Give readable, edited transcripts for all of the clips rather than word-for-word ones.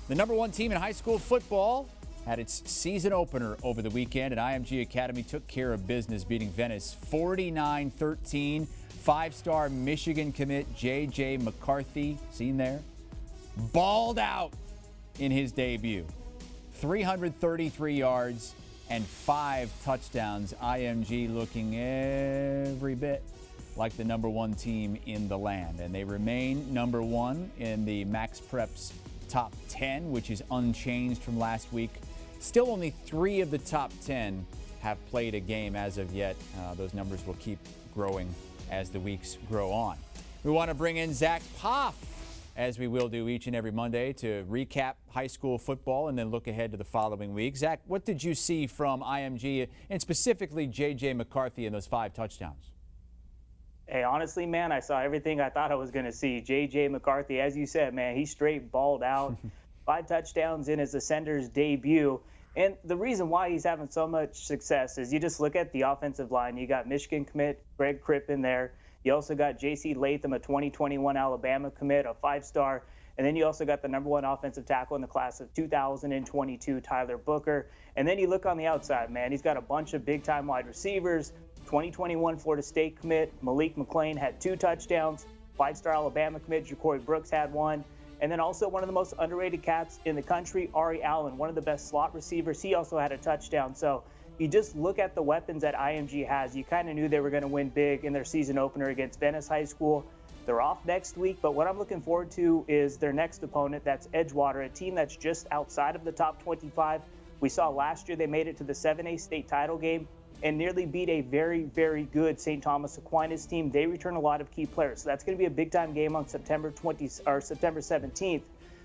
The number one team in high school football had its season opener over the weekend, and IMG Academy took care of business, beating Venice 49-13. Five-star Michigan commit J.J. McCarthy, seen there, balled out in his debut. 333 yards and 5 touchdowns. IMG looking every bit like the number one team in the land, and they remain number one in the MaxPreps top 10, which is unchanged from last week. Still only 3 of the top 10 have played a game as of yet. Those numbers will keep growing as the weeks grow on. We want to bring in Zack Poff, as we will do each and every Monday, to recap high school football and then look ahead to the following week. Zack, what did you see from IMG and specifically J.J. McCarthy in those 5 touchdowns? Hey, honestly, man, I saw everything I thought I was going to see. J.J. McCarthy, as you said, man, he straight balled out. 5 touchdowns in his Ascender's debut. And the reason why he's having so much success is you just look at the offensive line. You got Michigan commit Greg Kripp in there. You also got J.C. Latham, a 2021 Alabama commit, a 5-star. And then you also got the number one offensive tackle in the class of 2022, Tyler Booker. And then you look on the outside, man, he's got a bunch of big-time wide receivers. 2021 Florida State commit Malik McLean had 2 touchdowns. 5-star Alabama commit Ja'Cory Brooks had 1. And then also one of the most underrated cats in the country, Ari Allen, one of the best slot receivers. He also had a touchdown. So you just look at the weapons that IMG has. You kind of knew they were going to win big in their season opener against Venice High School. They're off next week, but what I'm looking forward to is their next opponent. That's Edgewater, a team that's just outside of the top 25. We saw last year they made it to the 7A state title game and nearly beat a very, very good St. Thomas Aquinas team. They return a lot of key players. So that's going to be a big-time game on September 17th.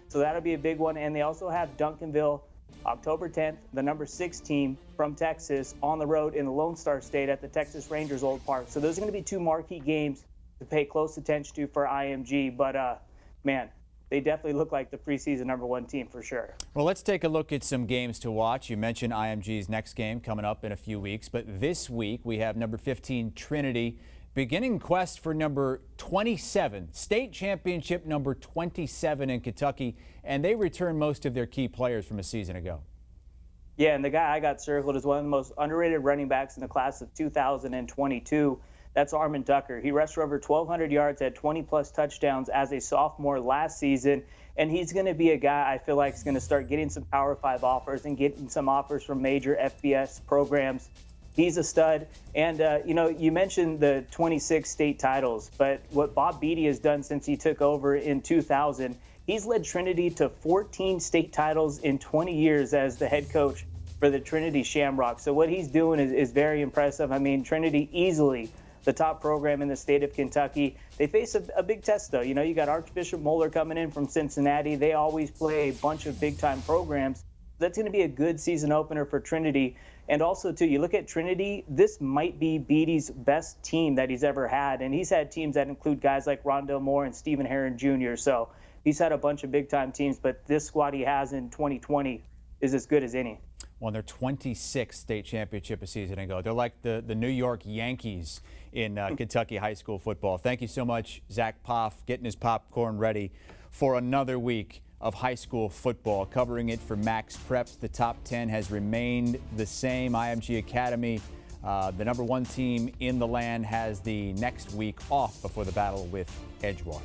So that'll be a big one. And they also have Duncanville, October 10th, the number 6 team from Texas, on the road in the Lone Star State at the Texas Rangers Old Park. So those are going to be 2 marquee games to pay close attention to for IMG. But, man, they definitely look like the preseason number one team for sure. Well, let's take a look at some games to watch. You mentioned IMG's next game coming up in a few weeks, but this week we have number 15 Trinity beginning quest for number 27, state championship number 27 in Kentucky, and they return most of their key players from a season ago. Yeah, and the guy I got circled is one of the most underrated running backs in the class of 2022. That's Armin Tucker. He rushed for over 1,200 yards, had 20-plus touchdowns as a sophomore last season, and he's going to be a guy I feel like is going to start getting some Power 5 offers and getting some offers from major FBS programs. He's a stud. And, you mentioned the 26 state titles, but what Bob Beatty has done since he took over in 2000, he's led Trinity to 14 state titles in 20 years as the head coach for the Trinity Shamrock. So what he's doing is very impressive. I mean, Trinity easily the top program in the state of Kentucky. They face a big test, though. You got Archbishop Moeller coming in from Cincinnati. They always play a bunch of big-time programs. That's going to be a good season opener for Trinity. And also, too, you look at Trinity, this might be Beatty's best team that he's ever had. And he's had teams that include guys like Rondell Moore and Stephen Herron Jr. So he's had a bunch of big-time teams, but this squad he has in 2020 is as good as any. Won their 26th state championship a season ago. They're like the New York Yankees in Kentucky high school football. Thank you so much, Zack Poff, getting his popcorn ready for another week of high school football. Covering it for MaxPreps, the top 10 has remained the same. IMG Academy, the number one team in the land, has the next week off before the battle with Edgewater.